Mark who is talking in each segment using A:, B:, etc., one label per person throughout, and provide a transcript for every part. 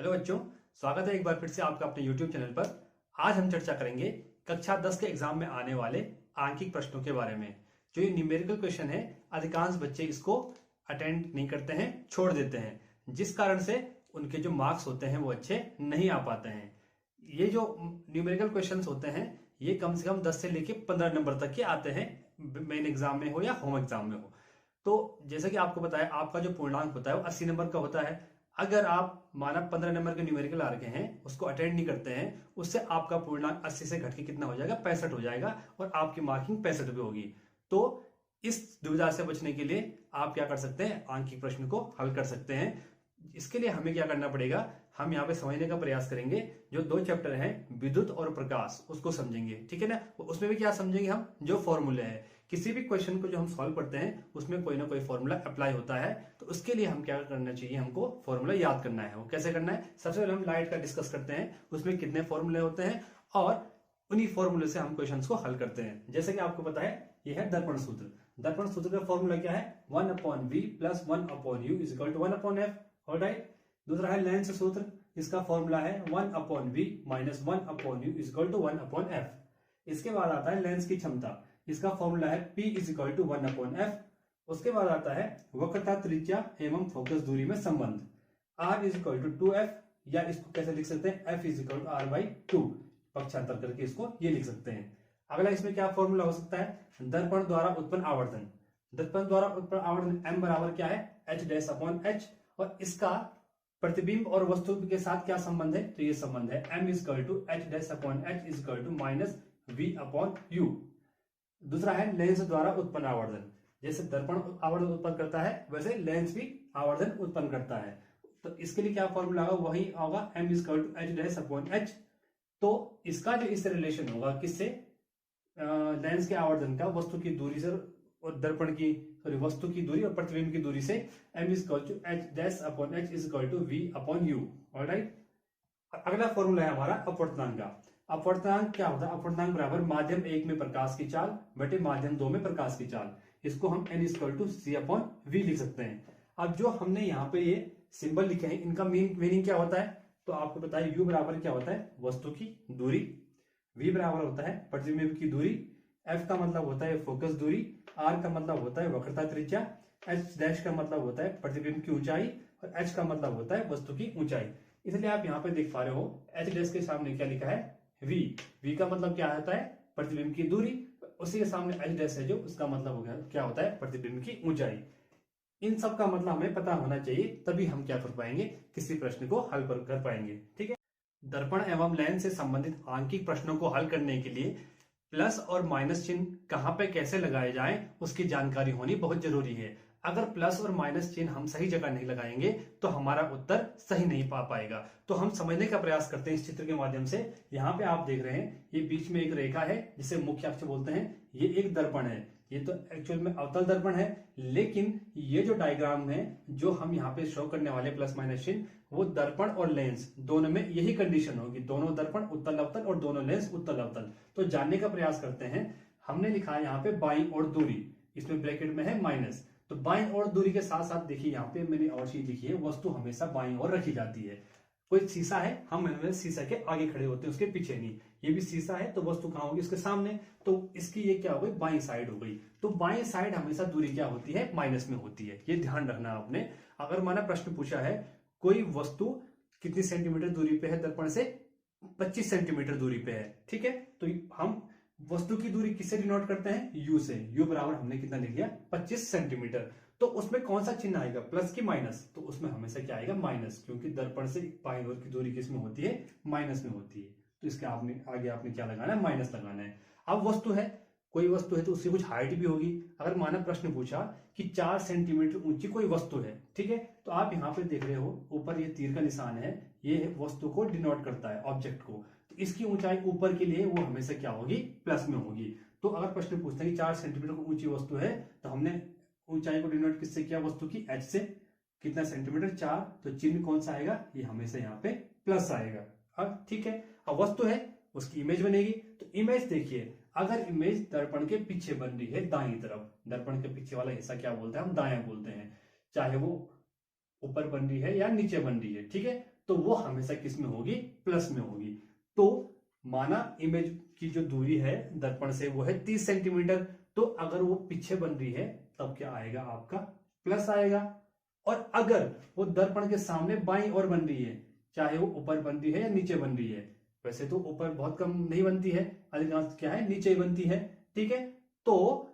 A: Hello बच्चों, स्वागत है एक बार फिर से आपका अपने YouTube चैनल पर। आज हम चर्चा करेंगे कक्षा 10 के एग्जाम में आने वाले आंकिक प्रश्नों के बारे में। जो ये न्यूमेरिकल क्वेश्चन है, अधिकांश बच्चे इसको अटेंड नहीं करते हैं, छोड़ देते हैं, जिस कारण से उनके जो मार्क्स होते हैं वो अच्छे नहीं आ पाते हैं। ये जो न्यूमेरिकल क्वेश्चंस होते हैं ये कम से कम 10 से लेके 15 नंबर तक के आते हैं, मेन एग्जाम में हो या होम एग्जाम में हो। तो जैसे कि आपको बताया, आपका जो पूर्णांक होता है वो 80 नंबर का होता है। अगर आप माना 15 नंबर के न्यूमेरिकल आ रखे हैं, उसको अटेंड नहीं करते हैं, उससे आपका पूर्णांक 80 से घट के कितना हो जाएगा, 65 हो जाएगा और आपकी मार्किंग 65 पे होगी। तो इस दुविधा से बचने के लिए आप क्या कर सकते हैं, आंकिक प्रश्न को हल कर सकते हैं। इसके लिए हमें क्या करना पड़ेगा, हम यहाँ पे समझने का प्रयास करेंगे। जो दो चैप्टर हैं, विद्युत और प्रकाश, उसको समझेंगे, ठीक है ना। उसमें भी क्या समझेंगे हम, जो फॉर्मूले हैं, किसी भी क्वेश्चन को जो हम सॉल्व करते हैं उसमें कोई ना कोई फॉर्मूला अप्लाई होता है। तो उसके लिए हम क्या करना चाहिए, हमको फॉर्मूला याद करना है। वो कैसे करना है, सबसे पहले हम लाइट का डिस्कस करते हैं, उसमें कितने फॉर्मूले होते हैं और उन्हीं फॉर्मूले से हम क्वेश्चंस को हल करते हैं। जैसे कि आपको पता है, ये है दर्पण सूत्र। दर्पण सूत्र का फॉर्मूला क्या है, 1/v plus 1/u is equal to 1/f। Alright. दूसरा है लेंस सूत्र, इसका फॉर्मूला है 1/v minus 1/u is equal to 1/f। इसके बाद आता है लेंस की क्षमता, इसका फॉर्मूला है p is equal to 1/f। उसके बाद आता है वक्रता, त्रिज्या एवं फोकस दूरी में संबंध, r is equal to 2f, या इसको कैसे लिख सकते हैं, f is equal to r/2, पक्षांतर करके इसको ये लिख सकते हैं। अगला इसमें क्या फॉर्मूला हो सकता है, दर्पण द्वारा उत्पन्न आवर्धन। दर्पण द्वारा उत्पन्न आवर्धन m बराबर क्या है, h' और इसका प्रतिबिंब और वस्तु के साथ क्या संबंध है, तो ये संबंध है m is equal to h' is equal to minus v/u। दूसरा है लेंस द्वारा उत्पन्न आवर्धन। जैसे दर्पण आवर्धन उत्पन्न करता है, वैसे लेंस भी आवर्धन उत्पन्न करता है। तो इसके लिए क्या फॉर्मूला होगा, वही होगा m is equal to h'/h। तो इसका जो इससे रिलेशन होगा, किससे, लेंस के आवर्धन का वस्तु की दूरी से और दर्पण की, सॉरी, वस्तु की दूरी और प्रतिबिंब की दूरी से, m is equal to h' is equal to v/u। Alright. अगला फॉर्मूला है हमारा अपवर्तनांक का। अपवर्तनांक क्या होता है, अपवर्तनांक बराबर माध्यम 1 में प्रकाश की चाल बटे माध्यम 2 में प्रकाश की चाल। इसको हम n is equal to c/v लिख सकते हैं। अब जो हमने यहाँ पे ये सिंबल लिखे हैं, इनका मीनिंग क्या होता है, तो आपको पता है u बराबर क्या होता है, वस्तु की दूरी, v बराबर होता है प्रतिबिंब की दूरी, f का मतलब होता है फोकस दूरी, r का मतलब होता है वक्रता त्रिज्या, h' का मतलब होता है प्रतिबिंब की ऊंचाई और h का मतलब होता है वस्तु की ऊंचाई। इसलिए आप यहाँ पे देख पा रहे हो, h' के सामने क्या लिखा है, v का मतलब क्या होता है, प्रतिबिंब की दूरी, उसी के सामने h' है जो, उसका मतलब हो गया क्या होता है, प्रतिबिंब की ऊंचाई। इन सब का मतलब हमें पता होना चाहिए, तभी हम क्या कर पाएंगे, किसी प्रश्न को हल कर पाएंगे। ठीक है। दर्पण एवं लेंस से संबंधित आंकिक प्रश्नों को हल करने के लिए प्लस और माइनस चिन्ह कहां पे कैसे लगाए जाएं, उसकी जानकारी होनी बहुत जरूरी है। अगर प्लस और माइनस चिन्ह हम सही जगह नहीं लगाएंगे तो हमारा उत्तर सही नहीं पा पाएगा। तो हम समझने का प्रयास करते हैं इस चित्र के माध्यम से। यहाँ पे आप देख रहे हैं, ये बीच में एक रेखा है जिसे मुख्य अक्ष बोलते हैं, ये एक दर्पण है। ये तो एक्चुअल में अवतल दर्पण है, लेकिन ये जो डायग्राम है जो हम यहाँ पे शो करने वाले प्लस माइनस चिन्ह, वो दर्पण और लेंस दोनों में यही कंडीशन होगी, दोनों दर्पण उत्तल अवतल और दोनों लेंस उत्तल अवतल। तो जानने का प्रयास करते हैं। हमने लिखा है यहाँ पे बाईं ओर दूरी, इसमें ब्रैकेट में है माइनस। तो बाईं ओर दूरी के साथ साथ देखिए यहाँ पे मैंने और चीज लिखी है, वस्तु हमेशा बाईं ओर रखी जाती है। कोई शीशा है, हम शीशा के आगे खड़े होते हैं, उसके पीछे नहीं। ये भी शीशा है, तो वस्तु कहां होगी, उसके सामने। तो इसकी ये क्या हो गई, बाईं साइड हो गई। तो बाईं साइड हमेशा दूरी क्या होती है, माइनस में होती है। ये ध्यान रखना आपने। अगर माना प्रश्न पूछा है, कोई वस्तु कितनी सेंटीमीटर दूरी पे है दर्पण से, 25 सेंटीमीटर दूरी पे है, ठीक है, तो हम वस्तु की दूरी किससे डिनोट करते हैं, u से। u बराबर हमने कितना लिख लिया, 25 सेंटीमीटर। तो उसमें कौन सा चिन्ह आएगा, प्लस की माइनस, तो उसमें हमेशा क्या आएगा, माइनस, क्योंकि दर्पण से बाईं ओर की दूरी किस में होती है, माइनस में होती है। तो इसके आगे आपने क्या लगाना है, माइनस लगाना है। अब वस्तु है, कोई वस्तु है तो उसकी कुछ हाइट भी होगी। अगर माना प्रश्न पूछा कि 4 सेंटीमीटर ऊंची कोई वस्तु है, ठीक है, तो आप यहाँ पे देख रहे हो ऊपर ये तीर का निशान है, ये वस्तु को डिनोट करता है, ऑब्जेक्ट को। तो इसकी ऊंचाई ऊपर के लिए वो हमेशा क्या होगी, प्लस में होगी। तो अगर प्रश्न पूछता है कि 4 सेंटीमीटर को ऊंची वस्तु है, तो हमने ऊंचाई को डिनोट किससे किया, वस्तु की h से। कितना सेंटीमीटर, 4, तो चिन्ह कौन सा आएगा, ये हमेशा यहाँ पे प्लस आएगा। अब ठीक है, अब वस्तु है, उसकी इमेज बनेगी। तो इमेज देखिए, अगर इमेज दर्पण के पीछे बन रही है दाईं तरफ, दर्पण के पीछे वाला हिस्सा क्या बोलते हैं, हम दायां बोलते हैं, चाहे वो ऊपर बन रही है या नीचे बन रही है, ठीक है। तो वो हमेशा किस में होगी, प्लस में होगी। तो माना इमेज की जो दूरी है दर्पण से वो है 30 सेंटीमीटर, तो अगर वो पीछे बन रही है तब क्या आएगा, आपका प्लस आएगा। और अगर वो दर्पण के सामने बाईं ओर बन रही है, चाहे वो ऊपर बन रही है या नीचे बन रही है, वैसे तो ऊपर बहुत कम नहीं बनती है, अधिकांश क्या है नीचे ही बनती है, ठीक है, तो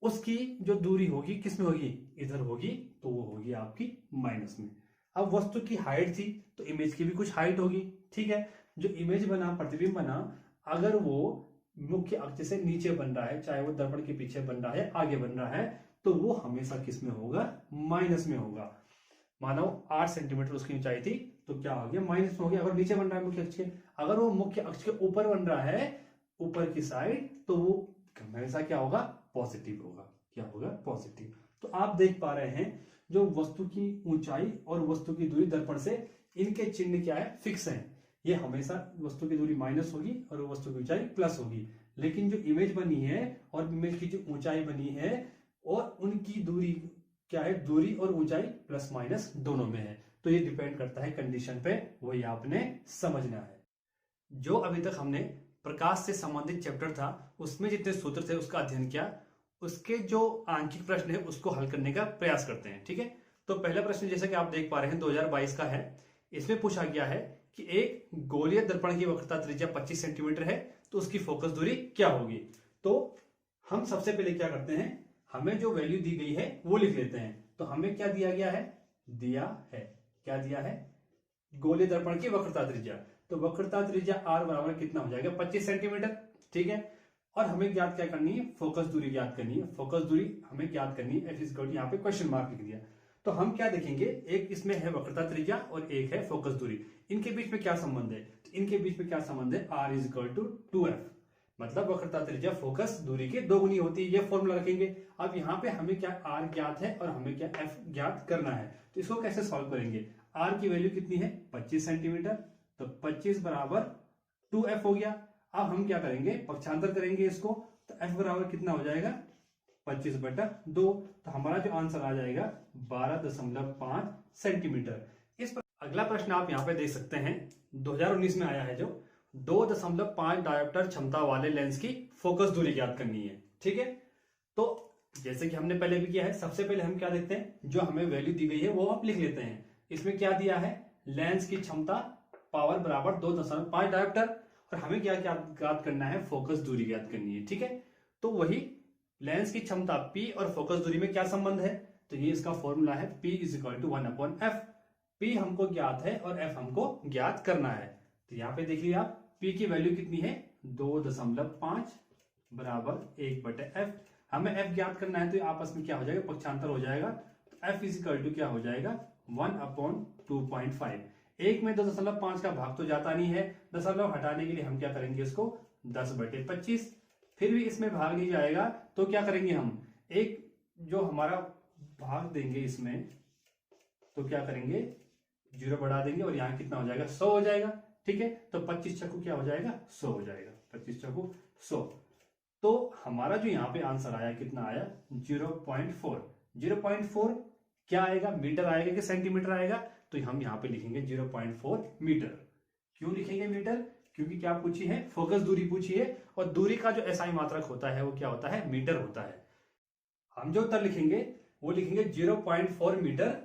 A: उसकी जो दूरी होगी किस में होगी, इधर होगी, तो वो होगी आपकी माइनस में। अब वस्तु की हाइट थी तो इमेज की भी कुछ हाइट होगी, ठीक है। जो इमेज बना, प्रतिबिंब बना, अगर वो मुख्य अक्ष से नीचे बन रहा है, चाहे वो दर्पण के पीछे बन रहा है, आगे बन रहा है, तो वो हमेशा किस में होगा, माइनस में होगा। मानो 8 सेंटीमीटर उसकी ऊंचाई थी, तो क्या हो गया, माइनस में हो गया। अगर नीचे बन रहा है मुख्य अक्ष के, अगर वो मुख्य अक्ष के ऊपर बन रहा है, ऊपर की साइड, तो वो हमेशा क्या होगा, पॉजिटिव होगा। क्या होगा, पॉजिटिव। तो आप देख पा रहे हैं जो वस्तु की ऊंचाई और वस्तु की दूरी दर्पण से, इनके चिन्ह क्या है, फिक्स है। ये हमेशा वस्तु की दूरी माइनस होगी और वस्तु की ऊंचाई प्लस होगी। लेकिन जो इमेज बनी है और इमेज की जो ऊंचाई बनी है और उनकी दूरी क्या है, दूरी और ऊंचाई प्लस माइनस दोनों में है। तो ये डिपेंड करता है कंडीशन पे, वही आपने समझना है। जो अभी तक हमने प्रकाश से संबंधित चैप्टर था उसमें जितने सूत्र थे उसका अध्ययन किया, उसके जो आंकिक प्रश्न है उसको हल करने का प्रयास करते हैं, ठीक है। तो पहला प्रश्न जैसा कि आप देख पा रहे हैं 2022 का है। इसमें पूछा गया है कि एक गोलीय दर्पण की वक्रता त्रिज्या 25 सेंटीमीटर है, तो उसकी फोकस दूरी क्या होगी। तो हम सबसे पहले क्या करते हैं, हमें जो वैल्यू दी गई है वो लिख लेते हैं। तो हमें क्या दिया गया है, दिया है, क्या दिया है, गोलीय दर्पण की वक्रता त्रिज्या। तो वक्रता त्रिज्या r बराबर कितना हो जाएगा, 25 सेंटीमीटर, ठीक है। और हमें ज्ञात क्या करनी है, फोकस दूरी ज्ञात करनी है। फोकस दूरी हमें ज्ञात करनी है, यहाँ पे क्वेश्चन मार्क लिख दिया। तो हम क्या देखेंगे, एक इसमें है वक्रता त्रिज्या और एक है फोकस दूरी, इनके बीच में क्या संबंध है, तो इनके बीच में क्या संबंध है, r is equal to 2f, मतलब वक्रता त्रिज्या फोकस दूरी के दोगुनी होती है, ये फॉर्मूला रखेंगे। अब यहाँ पे हमें क्या r ज्ञात है और हमें क्या f ज्ञात करना है, तो इसको कैसे सॉल्व करेंगे। r की वैल्यू कितनी है, 25 सेंटीमीटर, तो 25 बराबर 2f हो गया। अब हम क्या करेंगे, पक्षांतर करेंगे इसको, तो f बराबर कितना हो जाएगा, 25/2, तो हमारा जो आंसर आ जाएगा 12.5 सेंटीमीटर। इस पर अगला प्रश्न आप यहाँ पे देख सकते हैं, 2019 में आया है, जो 2.5 डायोप्टर क्षमता वाले लेंस की फोकस दूरी ज्ञात करनी है, ठीक है। तो जैसे कि हमने पहले भी किया है, सबसे पहले हम क्या देखते हैं, जो हमें वैल्यू दी गई है वो आप लिख लेते हैं। इसमें क्या दिया है, लेंस की क्षमता पावर बराबर 2.5 डायोप्टर, और हमें क्या ज्ञात करना है, फोकस दूरी ज्ञात करनी है, ठीक है। तो वही लेंस की क्षमता P और फोकस दूरी में क्या संबंध है, तो ये इसका फॉर्मूला है P is equal to 1/f। P हमको ज्ञात है और F हमको ज्ञात करना है। तो यहाँ पे देखिए आप, P की वैल्यू कितनी है, 2.5 बराबर 1/f। हमें F ज्ञात करना है, तो आपस में क्या हो जाएगा, पक्षांतर हो जाएगा। तो F इज इक्वल टू क्या हो जाएगा, 1/2.5। एक में 2.5 का भाग तो जाता नहीं है, दशमलव हटाने के लिए हम क्या करेंगे, इसको 10/25। फिर भी इसमें भाग नहीं जाएगा, तो क्या करेंगे हम, एक जो हमारा भाग देंगे इसमें, तो क्या करेंगे, 0 बढ़ा देंगे और यहाँ कितना हो जाएगा, 100 हो जाएगा, ठीक है। तो 25 छक्कू क्या हो जाएगा, 100 हो जाएगा, 25 छक्कू 100। तो हमारा जो यहाँ पे आंसर आया कितना आया, 0.4। 0.4 क्या आएगा, मीटर आएगा कि सेंटीमीटर आएगा, तो हम यहाँ पे लिखेंगे 0.4 मीटर। क्यों लिखेंगे मीटर, क्योंकि क्या पूछी है, फोकस दूरी पूछी है, और दूरी का जो एसआई मात्रक होता है वो क्या होता है, मीटर होता है। हम जो उत्तर लिखेंगे वो लिखेंगे 0.4 मीटर,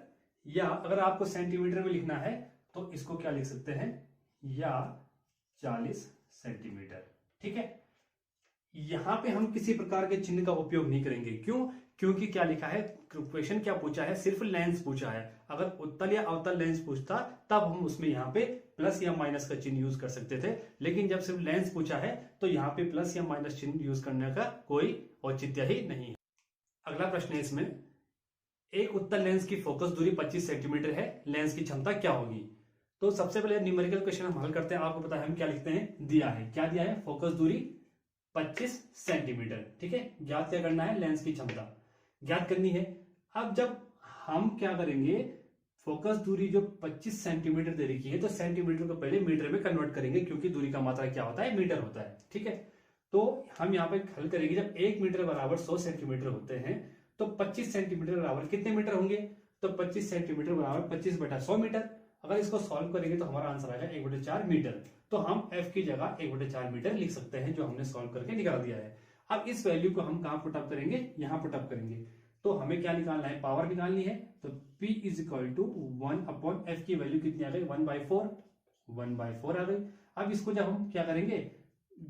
A: या अगर आपको सेंटीमीटर में लिखना है तो इसको क्या लिख सकते हैं, या 40 सेंटीमीटर, ठीक है। यहां पे हम किसी प्रकार के चिन्ह का उपयोग नहीं करेंगे, क्यों, क्योंकि क्या लिखा है, क्वेश्चन क्या पूछा है, सिर्फ लेंस पूछा है। अगर उत्तल या अवतल लेंस पूछता तब हम उसमें यहाँ पे प्लस या माइनस का चिन्ह यूज कर सकते थे, लेकिन जब सिर्फ लेंस पूछा है तो यहाँ पे प्लस या माइनस चिन्ह यूज करने का कोई औचित्य ही नहीं है। अगला प्रश्न है इसमें, एक उत्तल लेंस की फोकस दूरी 25 सेंटीमीटर है, लेंस की क्षमता क्या होगी। तो सबसे पहले न्यूमेरिकल क्वेश्चन हम हल करते हैं। आपको पता है हम क्या लिखते हैं, दिया है, क्या दिया है, फोकस दूरी 25 सेंटीमीटर, ठीक है। ज्ञात क्या करना है, लेंस की क्षमता ज्ञात करनी है। अब जब हम क्या करेंगे, फोकस दूरी जो 25 सेंटीमीटर दे रखी है, तो सेंटीमीटर को पहले मीटर में कन्वर्ट करेंगे, क्योंकि दूरी का मात्रा क्या होता है, मीटर होता है, ठीक है। तो हम यहाँ पे हल करेंगे, जब 1 मीटर बराबर 100 सेंटीमीटर होते हैं, तो 25 सेंटीमीटर बराबर कितने मीटर होंगे, तो 25 सेंटीमीटर बराबर 25/100 मीटर। अगर इसको सॉल्व करेंगे तो हमारा आंसर आएगा 1/4 मीटर। तो हम f की जगह 1/4 मीटर लिख सकते हैं, जो हमने सॉल्व करके निकाल दिया है। अब इस वैल्यू को हम कहां पुटअप करेंगे, यहां पुटअप करेंगे। तो हमें क्या निकालना है, पावर निकालनी है। तो P is equal to 1/f की वैल्यू कितनी आ गई, 1/4 आ गई। अब इसको जब हम क्या करेंगे,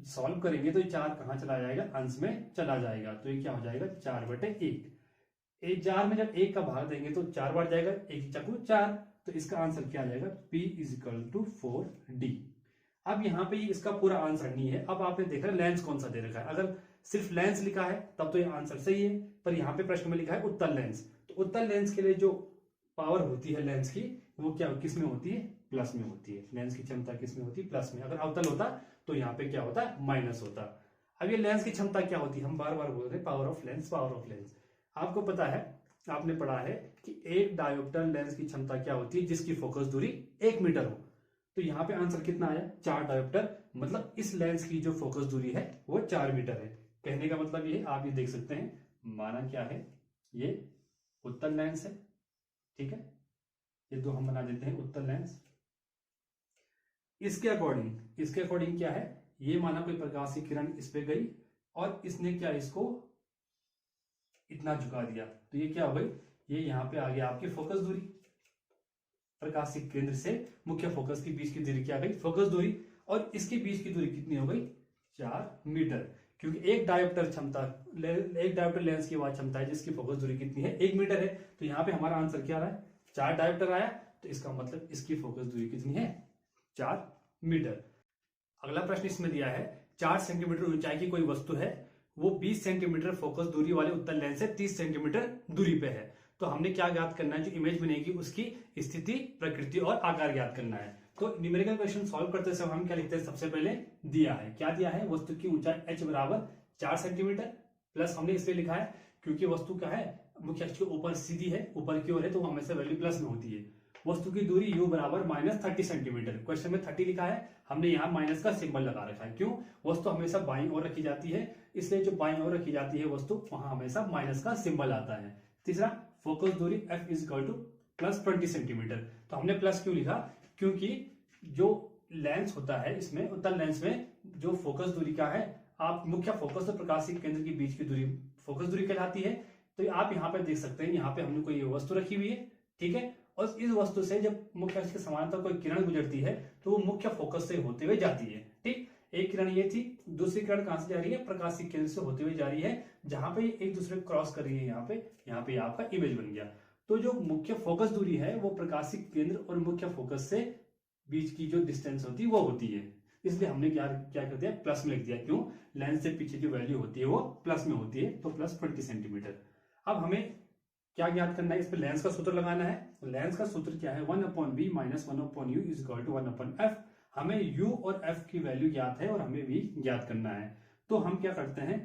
A: सॉल्व करेंगे, तो ये 4 कहां चला जाएगा, अंश में चला जाएगा। तो ये क्या हो जाएगा, 4/1। 4 में जब 1 का भाग देंगे तो 4 बार जाएगा, 1 चक्कू 4। तो इसका आंसर क्या आ जाएगा, P is equal to 4D। अब यहाँ पे इसका पूरा आंसर नहीं है। अब आपने देखा लेंस कौन सा दे रखा है। अगर सिर्फ लेंस लिखा है तब तो ये आंसर सही है, पर यहाँ पे प्रश्न में लिखा है उत्तल लेंस। तो उत्तल लेंस के लिए जो पावर होती है लेंस की, वो क्या किस में होती है, प्लस में होती है। लेंस की क्षमता किस में होती है, प्लस में। अगर अवतल होता तो यहाँ पे क्या होता है, माइनस होता। अब ये लेंस की क्षमता क्या होती है, हम बार बार बोल रहे हैं power of lens, power of lens. आपको पता है, आपने पढ़ा है कि एक डायोप्टर लेंस की क्षमता क्या होती है, जिसकी फोकस दूरी 1 मीटर हो। तो यहाँ पे आंसर कितना आया, 4 डायोप्टर। मतलब इस लेंस की जो फोकस दूरी है वो 4 मीटर है। कहने का मतलब ये, आप ये देख सकते हैं, माना क्या है, ये उत्तल लेंस है, ठीक है। ये दो हम बना देते हैं उत्तल लेंस। इसके अकॉर्डिंग क्या है, ये माना कोई प्रकाश की किरण इस पे गई और इसने क्या, इसको इतना झुका दिया। तो ये क्या हो गई, ये यहां पे आ गया आपकी फोकस दूरी। प्रकाशिक केंद्र से मुख्य फोकस के बीच की दूरी क्या गई, फोकस दूरी। और इसके बीच की दूरी कितनी हो गई, 4 मीटर। क्योंकि एक डायोप्टर लेंस की वह क्षमता है जिसकी फोकस दूरी कितनी है, 1 मीटर है। तो यहाँ पे हमारा आंसर क्या आ रहा है, 4 डायोप्टर आया। तो इसका मतलब इसकी फोकस दूरी कितनी है, 4 मीटर। अगला प्रश्न इसमें दिया है, 4 सेंटीमीटर ऊंचाई की कोई वस्तु है, वो 20 सेंटीमीटर फोकस दूरी वाले उत्तल लेंस से 30 सेंटीमीटर दूरी पे है। तो हमने क्या ज्ञात करना है, जो इमेज बनेगी उसकी स्थिति, प्रकृति और आकार ज्ञात करना है। तो न्यूमेरिकल क्वेश्चन सॉल्व करते समय हम क्या लिखते हैं, सबसे पहले दिया है, क्या दिया है, वस्तु की ऊंचाई h बराबर 4 सेंटीमीटर। प्लस हमने इसलिए लिखा है क्योंकि वस्तु क्या है, मुख्य अक्ष के ऊपर सीधी है, ऊपर की ओर है, तो हमेशा वैल्यू प्लस में होती है। वस्तु की दूरी u बराबर -30 सेंटीमीटर। क्वेश्चन में 30 लिखा है, हमने यहाँ माइनस का सिंबल लगा रखा है। क्यों, वस्तु हमेशा बाईं ओर रखी जाती है, इसलिए जो बाईं ओर रखी जाती है वस्तु, वहां हमेशा माइनस का सिंबल आता है। तीसरा, फोकस दूरी f is equal to +20 centimetre. तो हमने प्लस क्यों लिखा, क्योंकि जो लेंस होता है इसमें, उत्तल लेंस में जो फोकस दूरी का है, आप मुख्य फोकस और प्रकाशिक केंद्र के बीच की दूरी फोकस दूरी कहलाती है। तो आप यहाँ पे देख सकते हैं, यहाँ पे हमने कोई वस्तु रखी हुई है, ठीक है। और इस वस्तु से जब मुख्य अक्ष के समानांतर कोई किरण गुजरती है तो वो मुख्य फोकस से होते हुए जाती है, ठीक। एक किरण ये थी, दूसरी किरण कहां से जा रही है, प्रकाशिक केंद्र से होते हुए जा रही है, जहां पे एक दूसरे को क्रॉस कर रही है। यहाँ पे आपका इमेज बन गया। तो जो मुख्य फोकस दूरी है वो प्रकाशिक केंद्र और मुख्य फोकस से बीच की जो डिस्टेंस होती है वो होती है। इसलिए हमने क्या कर दिया, प्लस में लिख दिया। क्यों, लेंस से पीछे जो वैल्यू होती है वो प्लस में होती है, तो +20 सेंटीमीटर। अब हमें क्या ज्ञात करना है, इस पर लेंस का सूत्र लगाना है। तो लेंस का सूत्र क्या है, 1/v - 1/u is equal to 1/f। हमें u और f की वैल्यू ज्ञात है और हमें v ज्ञात करना है। तो हम क्या करते हैं,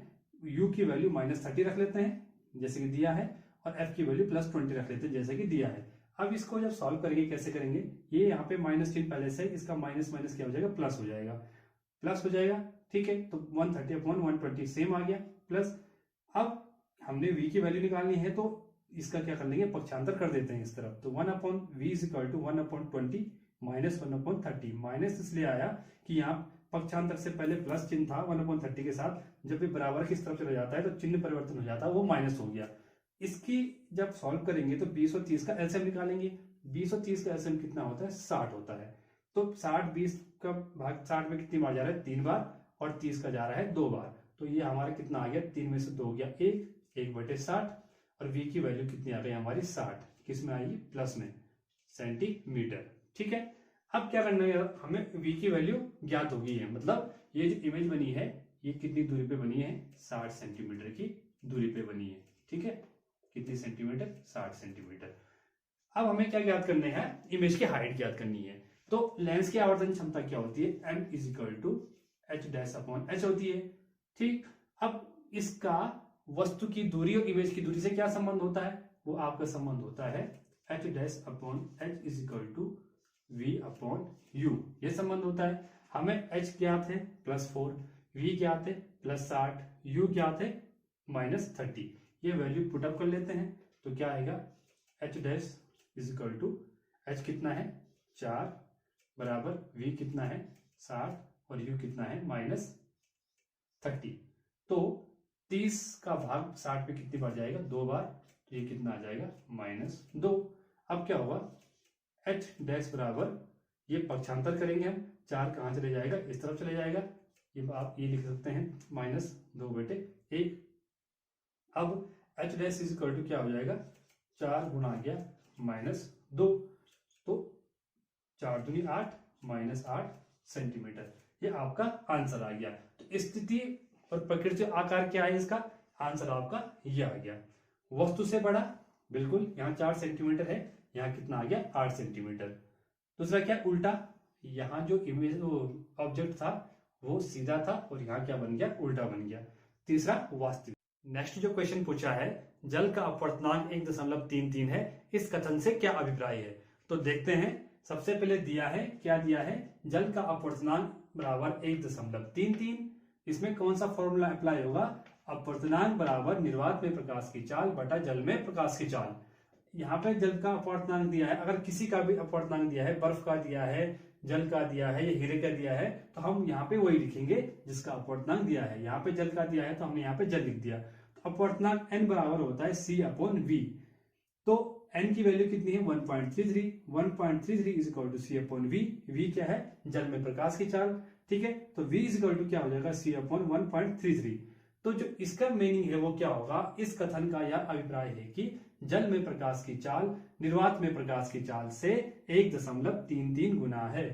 A: u की वैल्यू -30 रख लेते हैं जैसे कि दिया है, और f की वैल्यू +20 रख लेते हैं जैसे कि दिया है। अब इसको जब सॉल्व करेंगे, कैसे करेंगे, ये यहाँ पे माइनस चिन्ह पहले से, इसका माइनस माइनस क्या हो जाएगा, प्लस हो जाएगा, ठीक है। तो 130/120 सेम आ गया प्लस। अब हमने v की वैल्यू निकालनी है, तो इसका क्या कर लेंगे, पक्षांतर कर देते हैं इस तरफ। तो 1/v is equal to 1/20 minus 1/30। Minus इसलिए आया कि यहाँ पक्षांतर से पहले प्लस चिन्ह था 1/30 के साथ, जब भी बराबर किस तरफ चला जाता है तो चिन्ह परिवर्तन हो जाता है, वो माइनस हो गया। इसकी जब सॉल्व करेंगे तो 20 और 30 का एलसीएम निकालेंगे। 20 और 30 का एलसीएम कितना होता है, 60 होता है। तो 60 का भाग 60 में कितनी बार जा रहा है, 3 बार, और 30 का जा रहा है 2 बार। तो ये हमारा कितना आ गया, 3 में से 2 गया 1/60, और v की वैल्यू कितनी आ गई हमारी 60, किस में आएगी, प्लस में, सेंटीमीटर, ठीक है। अब क्या करना है, हमें v की वैल्यू ज्ञात होगी है, मतलब ये जो इमेज बनी है ये कितनी दूरी पे बनी है, 60 सेंटीमीटर की दूरी पे बनी है, ठीक है। कितनी सेंटीमीटर, 60 सेंटीमीटर। अब हमें क्या ज्ञात करने हैं, इमेज की हाइट ज्ञात करनी है। तो लेंस की आवर्धन क्षमता क्या होती है, m is equal to h' होती है, ठीक। अब इसका वस्तु की दूरी और इमेज की दूरी से क्या संबंध होता है, वो आपका संबंध होता है h' is equal to v/u, ये संबंध होता है। हमें h ज्ञात है +4, v ज्ञात है +60, u ज्ञात है -30। ये वैल्यू पुटअप कर लेते हैं, तो क्या आएगा, h' is equal to h कितना है 4 बराबर v कितना है 60 और u कितना है -30। तो 30 का भाग 60 में कितनी बार जाएगा 2 बार, तो ये कितना आ जाएगा -2। अब क्या होगा h डैश बराबर, ये पक्षांतर करेंगे हम, 4 कहाँ चले जाएगा इस तरफ चले जाएगा, ये आप ये लिख सकते हैं -2/1। अब h dash is equal to क्या हो जाएगा 4 गुना आ गया -2, तो 4 दूनी 8 -8 सेंटीमीटर, ये आपका आंसर आ गया। तो स्थिति और प्रकृति आकार क्या है, इसका आंसर आपका ये आ गया। वस्तु से बड़ा, बिल्कुल यहाँ 4 सेंटीमीटर है, यहाँ कितना आ गया 8 सेंटीमीटर। दूसरा क्या उल्टा, यहाँ जो इमेज ऑब्जेक्ट था वो सीधा था और यहाँ क्या बन गया उल्टा बन गया। तीसरा वास्तविक। नेक्स्ट जो क्वेश्चन पूछा है, जल का अपवर्तनांक 1.33 है, इस कथन से क्या अभिप्राय है। तो देखते हैं, सबसे पहले दिया है, क्या दिया है, जल का अपवर्तनांक बराबर 1.33। इसमें कौन सा फॉर्मूला अप्लाई होगा, अपवर्तनांक बराबर निर्वात में प्रकाश की चाल बटा जल में प्रकाश की चाल। यहाँ पे जल का अपवर्तनांक दिया है, अगर किसी का भी अपवर्तनांक दिया है, बर्फ का दिया है, जल का दिया है या हीरे का दिया है, तो हम यहाँ पे वही लिखेंगे जिसका अपवर्तनांक दिया है। यहाँ पे जल का दिया है तो हमने यहाँ पे जल लिख दिया। तो अपवर्तनांक n बराबर होता है C/V। तो n की वैल्यू कितनी है 1.33। 1.33 is equal to C/V। V क्या है, जल में प्रकाश की चाल, ठीक है। तो V इज इक्वल टू क्या हो जाएगा C/1.33। तो जो इसका मीनिंग है वो क्या होगा, इस कथन का यह अभिप्राय है कि जल में प्रकाश की चाल निर्वात में प्रकाश की चाल से 1.33 गुना है।